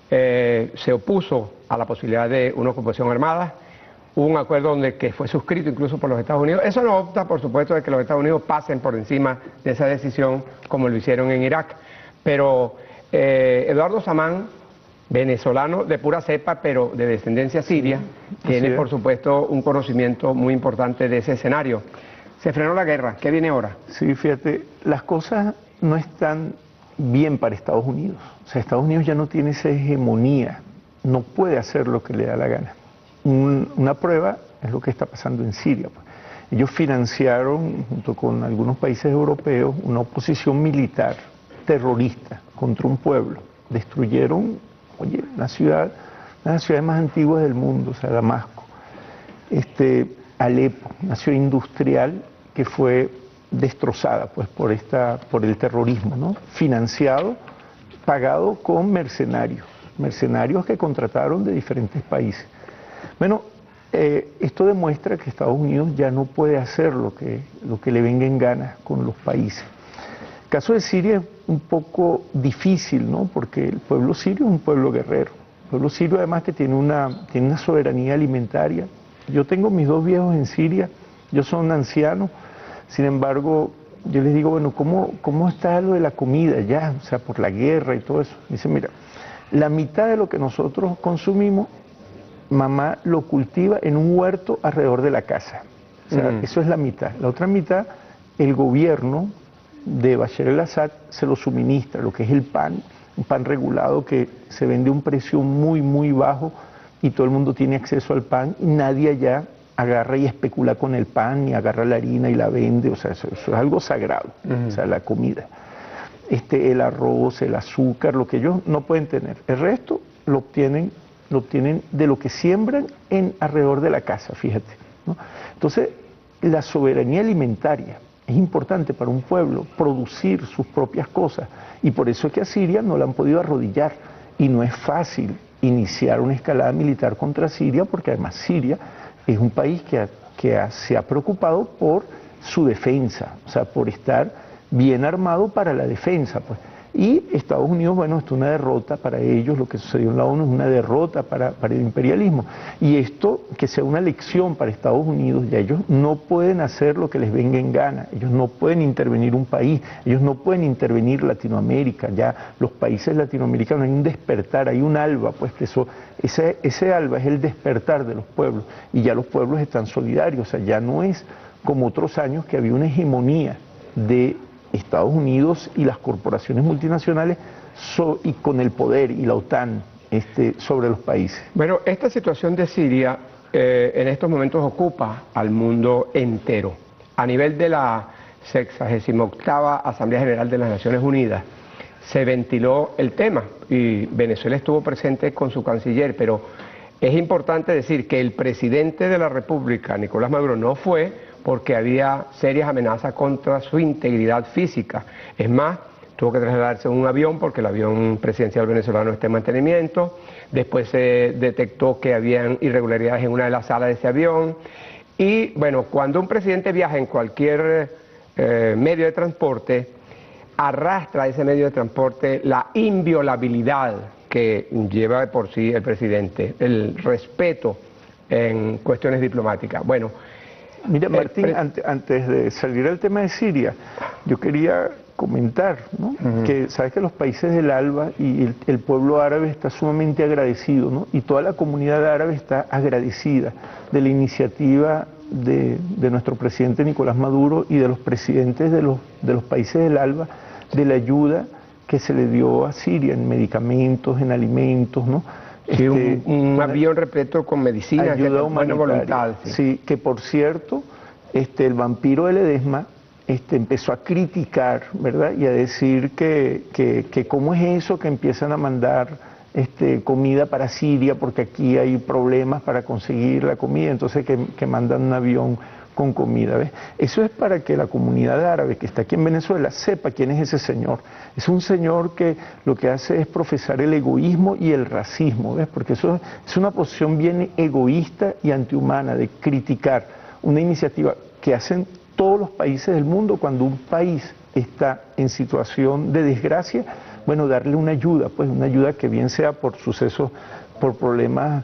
se opuso a la posibilidad de una ocupación armada. Hubo un acuerdo que fue suscrito incluso por los Estados Unidos. Eso no opta, por supuesto, de que los Estados Unidos pasen por encima de esa decisión como lo hicieron en Irak. Pero Eduardo Samán, venezolano de pura cepa, pero de descendencia siria, tiene, por supuesto, un conocimiento muy importante de ese escenario. Se frenó la guerra. ¿Qué viene ahora? Sí, fíjate, las cosas no están bien para Estados Unidos. O sea, Estados Unidos ya no tiene esa hegemonía. No puede hacer lo que le da la gana. Una prueba es lo que está pasando en Siria. Ellos financiaron, junto con algunos países europeos, una oposición militar terrorista contra un pueblo. Destruyeron, una de las ciudades más antiguas del mundo, o sea, Damasco. Alepo, una ciudad industrial que fue destrozada pues por el terrorismo, ¿no? Financiado, pagado con mercenarios que contrataron de diferentes países. Bueno, esto demuestra que Estados Unidos ya no puede hacer lo que le venga en gana con los países. El caso de Siria es un poco difícil, ¿no? Porque el pueblo sirio es un pueblo guerrero. El pueblo sirio además que tiene una soberanía alimentaria. Yo tengo mis dos viejos en Siria, yo soy anciano, sin embargo, yo les digo, bueno, ¿cómo está lo de la comida ya? O sea, por la guerra y todo eso. Dicen, mira, la mitad de lo que nosotros consumimos, mamá lo cultiva en un huerto alrededor de la casa. O sea, eso es la mitad. La otra mitad, el gobierno de Bashar al-Assad se lo suministra, lo que es el pan, un pan regulado que se vende a un precio muy, muy bajo y todo el mundo tiene acceso al pan y nadie allá agarra y especula con el pan, ni agarra la harina y la vende. O sea, eso es algo sagrado, o sea, la comida. El arroz, el azúcar, lo que ellos no pueden tener. El resto lo obtienen de lo que siembran alrededor de la casa, fíjate, ¿no? Entonces, la soberanía alimentaria es importante para un pueblo, producir sus propias cosas, y por eso es que a Siria no la han podido arrodillar, y no es fácil iniciar una escalada militar contra Siria, porque además Siria es un país que se ha preocupado por su defensa, o sea, por estar bien armado para la defensa, pues. Y Estados Unidos, bueno, esto es una derrota para ellos, lo que sucedió en la ONU es una derrota para el imperialismo. Y esto, que sea una lección para Estados Unidos, ya ellos no pueden hacer lo que les venga en gana, ellos no pueden intervenir un país, ellos no pueden intervenir Latinoamérica, ya los países latinoamericanos, hay un despertar, hay un alba, pues que ese alba es el despertar de los pueblos, y ya los pueblos están solidarios, o sea, ya no es como otros años que había una hegemonía de Estados Unidos y las corporaciones multinacionales y con el poder y la OTAN sobre los países. Bueno, esta situación de Siria en estos momentos ocupa al mundo entero. A nivel de la 68ª Asamblea General de las Naciones Unidas se ventiló el tema y Venezuela estuvo presente con su canciller, pero Es importante decir que el presidente de la República, Nicolás Maduro, no fue porque había serias amenazas contra su integridad física. Es más, tuvo que trasladarse en un avión porque el avión presidencial venezolano está en mantenimiento. Después se detectó que habían irregularidades en una de las salas de ese avión. Y bueno, cuando un presidente viaja en cualquier medio de transporte, arrastra a ese medio de transporte la inviolabilidad que lleva de por sí el presidente, el respeto en cuestiones diplomáticas. Bueno, mira, Martín, antes de salir al tema de Siria, yo quería comentar, ¿no? Que sabes que los países del ALBA y el pueblo árabe está sumamente agradecido, ¿no? Y toda la comunidad árabe está agradecida de la iniciativa de nuestro presidente Nicolás Maduro y de los presidentes de los países del ALBA, de la ayuda que se le dio a Siria en medicamentos, en alimentos, ¿no? Sí, un avión repleto con medicina, ayuda buena voluntad. Sí. Sí, que por cierto, el vampiro de Ledesma empezó a criticar, ¿verdad? Y a decir que cómo es eso que empiezan a mandar comida para Siria, porque aquí hay problemas para conseguir la comida, entonces que mandan un avión con comida, ¿ves? Eso es para que la comunidad árabe que está aquí en Venezuela sepa quién es ese señor. Es un señor que lo que hace es profesar el egoísmo y el racismo, ¿ves? Porque eso es una posición bien egoísta y antihumana de criticar una iniciativa que hacen todos los países del mundo cuando un país está en situación de desgracia, bueno, darle una ayuda, pues una ayuda que bien sea por sucesos, por problemas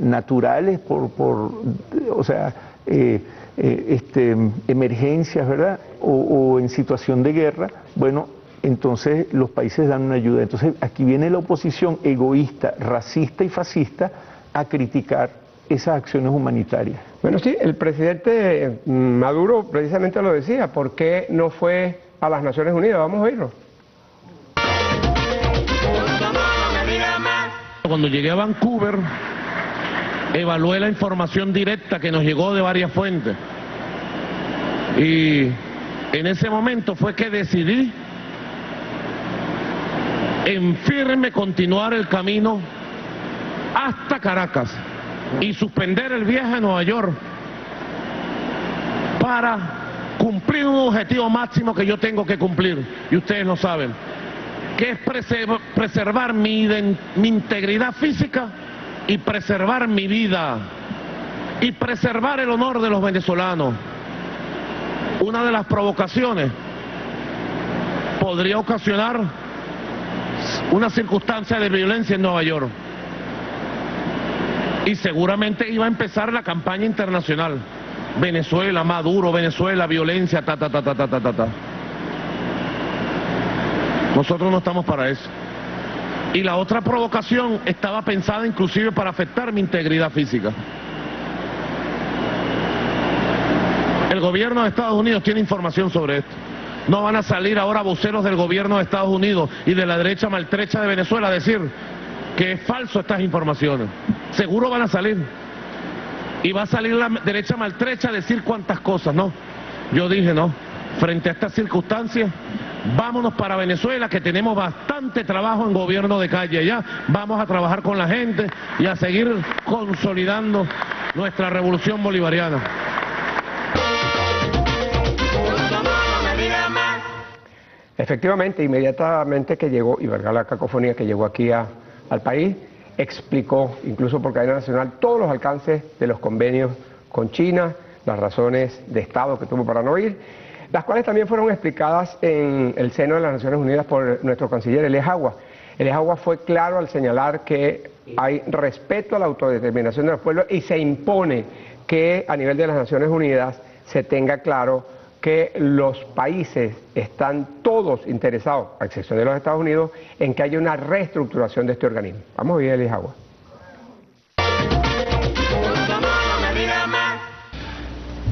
naturales, o sea, emergencias, ¿verdad? O en situación de guerra, bueno, entonces los países dan una ayuda. Entonces aquí viene la oposición egoísta, racista y fascista a criticar esas acciones humanitarias. Bueno, sí, el presidente Maduro precisamente lo decía, ¿por qué no fue a las Naciones Unidas? Vamos a oírlo. Cuando llegué a Vancouver, evalué la información directa que nos llegó de varias fuentes. Y en ese momento fue que decidí en firme continuar el camino hasta Caracas y suspender el viaje a Nueva York para cumplir un objetivo máximo que yo tengo que cumplir, y ustedes lo saben, que es preservar mi integridad física y preservar mi vida y preservar el honor de los venezolanos. Una de las provocaciones podría ocasionar una circunstancia de violencia en Nueva York y seguramente iba a empezar la campaña internacional. Venezuela, Maduro, Venezuela, violencia, ta. Nosotros no estamos para eso. Y la otra provocación estaba pensada inclusive para afectar mi integridad física. El gobierno de Estados Unidos tiene información sobre esto. No van a salir ahora voceros del gobierno de Estados Unidos y de la derecha maltrecha de Venezuela a decir que es falso estas informaciones. Seguro van a salir. Y va a salir la derecha maltrecha a decir cuántas cosas, ¿no? Yo dije, no, frente a estas circunstancias, vámonos para Venezuela, que tenemos bastante trabajo en gobierno de calle allá. Vamos a trabajar con la gente y a seguir consolidando nuestra revolución bolivariana. Efectivamente, inmediatamente que llegó, y valga la cacofonía, que llegó aquí al país, explicó, incluso por cadena nacional, todos los alcances de los convenios con China, las razones de Estado que tuvo para no ir, las cuales también fueron explicadas en el seno de las Naciones Unidas por nuestro canciller Elias Agua. Elias Agua fue claro al señalar que hay respeto a la autodeterminación de los pueblos y se impone que a nivel de las Naciones Unidas se tenga claro que los países están todos interesados, a excepción de los Estados Unidos, en que haya una reestructuración de este organismo. Vamos a ver a Elias Agua.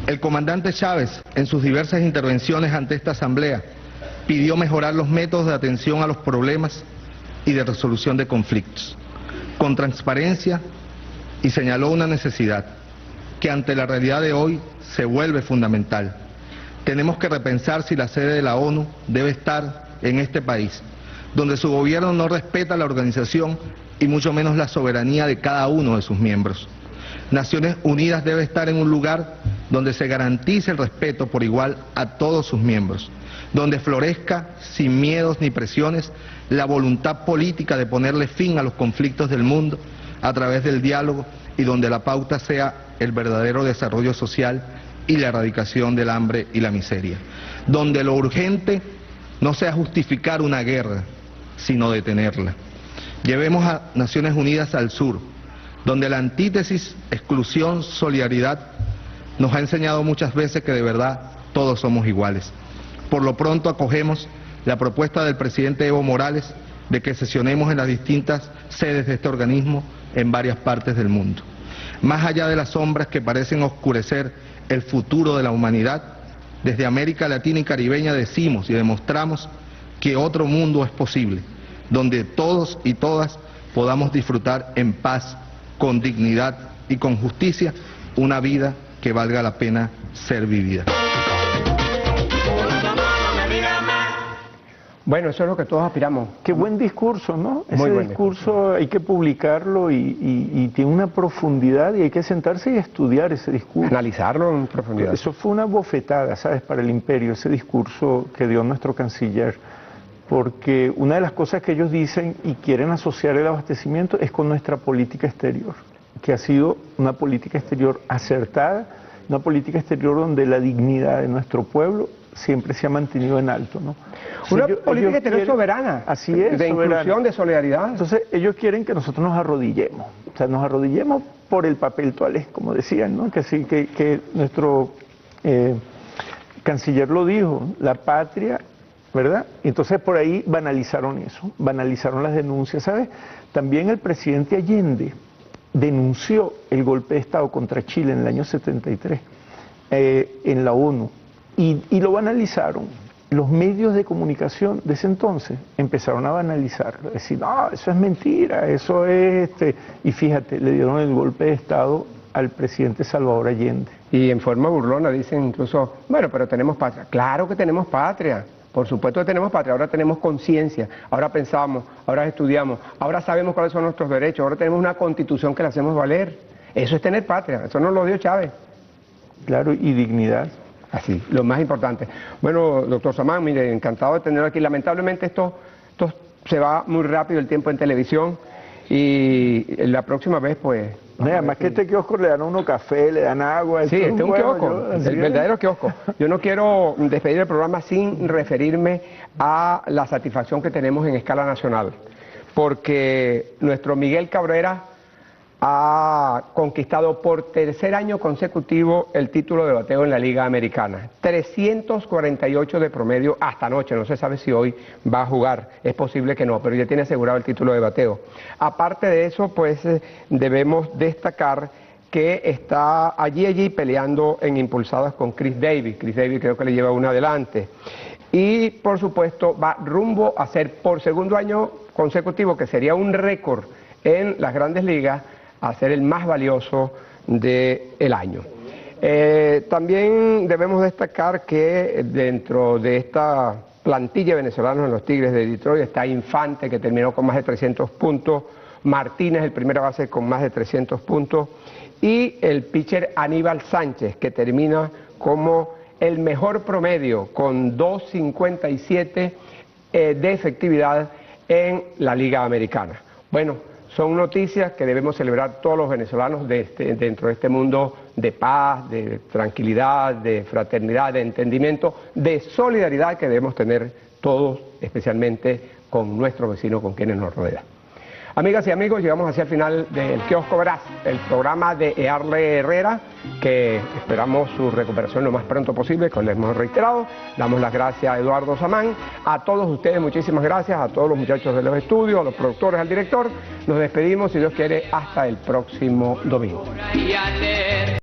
El comandante Chávez, en sus diversas intervenciones ante esta asamblea, pidió mejorar los métodos de atención a los problemas y de resolución de conflictos, con transparencia, y señaló una necesidad que ante la realidad de hoy se vuelve fundamental. Tenemos que repensar si la sede de la ONU debe estar en este país, donde su gobierno no respeta la organización y mucho menos la soberanía de cada uno de sus miembros. Naciones Unidas debe estar en un lugar donde se garantice el respeto por igual a todos sus miembros, donde florezca, sin miedos ni presiones, la voluntad política de ponerle fin a los conflictos del mundo a través del diálogo y donde la pauta sea el verdadero desarrollo social y la erradicación del hambre y la miseria, donde lo urgente no sea justificar una guerra, sino detenerla. Llevemos a Naciones Unidas al sur, donde la antítesis exclusión-solidaridad nos ha enseñado muchas veces que de verdad todos somos iguales. Por lo pronto acogemos la propuesta del presidente Evo Morales de que sesionemos en las distintas sedes de este organismo en varias partes del mundo. Más allá de las sombras que parecen oscurecer el futuro de la humanidad, desde América Latina y Caribeña decimos y demostramos que otro mundo es posible, donde todos y todas podamos disfrutar en paz, con dignidad y con justicia una vida que valga la pena ser vivida. Bueno, eso es lo que todos aspiramos. Qué buen discurso, ¿no? Muy Ese buen discurso hay que publicarlo y tiene una profundidad y hay que sentarse y estudiar ese discurso. Analizarlo en profundidad. Eso fue una bofetada, ¿sabes?, para el imperio, ese discurso que dio nuestro canciller. Porque una de las cosas que ellos dicen y quieren asociar el abastecimiento es con nuestra política exterior, que ha sido una política exterior acertada, una política exterior donde la dignidad de nuestro pueblo siempre se ha mantenido en alto, ¿no? Una política exterior soberana. Así es, de soberana. inclusión, de solidaridad. Entonces ellos quieren que nosotros nos arrodillemos, o sea, nos arrodillemos por el papel toalé, como decían, ¿no? Que sí, que nuestro canciller lo dijo, la patria, ¿verdad? Entonces por ahí banalizaron eso, banalizaron las denuncias, ¿sabes? También el presidente Allende denunció el golpe de Estado contra Chile en el año 73 en la ONU y lo banalizaron. Los medios de comunicación de ese entonces empezaron a banalizarlo, decir, no, eso es mentira, eso es y fíjate, le dieron el golpe de Estado al presidente Salvador Allende. Y en forma burlona dicen incluso, bueno, pero tenemos patria. Claro que tenemos patria, por supuesto que tenemos patria, ahora tenemos conciencia, ahora pensamos, ahora estudiamos, ahora sabemos cuáles son nuestros derechos, ahora tenemos una constitución que la hacemos valer. Eso es tener patria, eso nos lo dio Chávez. Claro, y dignidad. Así, lo más importante. Bueno, doctor Samán, mire, encantado de tenerlo aquí. Lamentablemente esto se va muy rápido el tiempo en televisión y la próxima vez pues... Además que este kiosco le dan a uno café, le dan agua. Sí, este es un kiosco, el verdadero kiosco. Yo no quiero despedir el programa sin referirme a la satisfacción que tenemos en escala nacional, porque nuestro Miguel Cabrera ha conquistado por tercer año consecutivo el título de bateo en la Liga Americana. 348 de promedio hasta anoche, no se sabe si hoy va a jugar, es posible que no, pero ya tiene asegurado el título de bateo. Aparte de eso, pues debemos destacar que está allí peleando en impulsadas con Chris Davis. Chris Davis creo que le lleva una adelante. Y por supuesto va rumbo a ser por segundo año consecutivo, que sería un récord en las grandes ligas, a ser el más valioso del año. También debemos destacar que dentro de esta plantilla de venezolanos en los Tigres de Detroit está Infante, que terminó con más de 300 puntos, Martínez, el primera base, con más de 300 puntos, y el pitcher Aníbal Sánchez, que termina como el mejor promedio, con 2.57 de efectividad en la Liga Americana. Bueno, son noticias que debemos celebrar todos los venezolanos dentro de este mundo de paz, de tranquilidad, de fraternidad, de entendimiento, de solidaridad que debemos tener todos, especialmente con nuestros vecinos, con quienes nos rodean. Amigas y amigos, llegamos hacia el final del Kiosco Veraz, el programa de Earle Herrera, que esperamos su recuperación lo más pronto posible, como les hemos reiterado. Damos las gracias a Eduardo Samán, a todos ustedes muchísimas gracias, a todos los muchachos de los estudios, a los productores, al director. Nos despedimos, si Dios quiere, hasta el próximo domingo.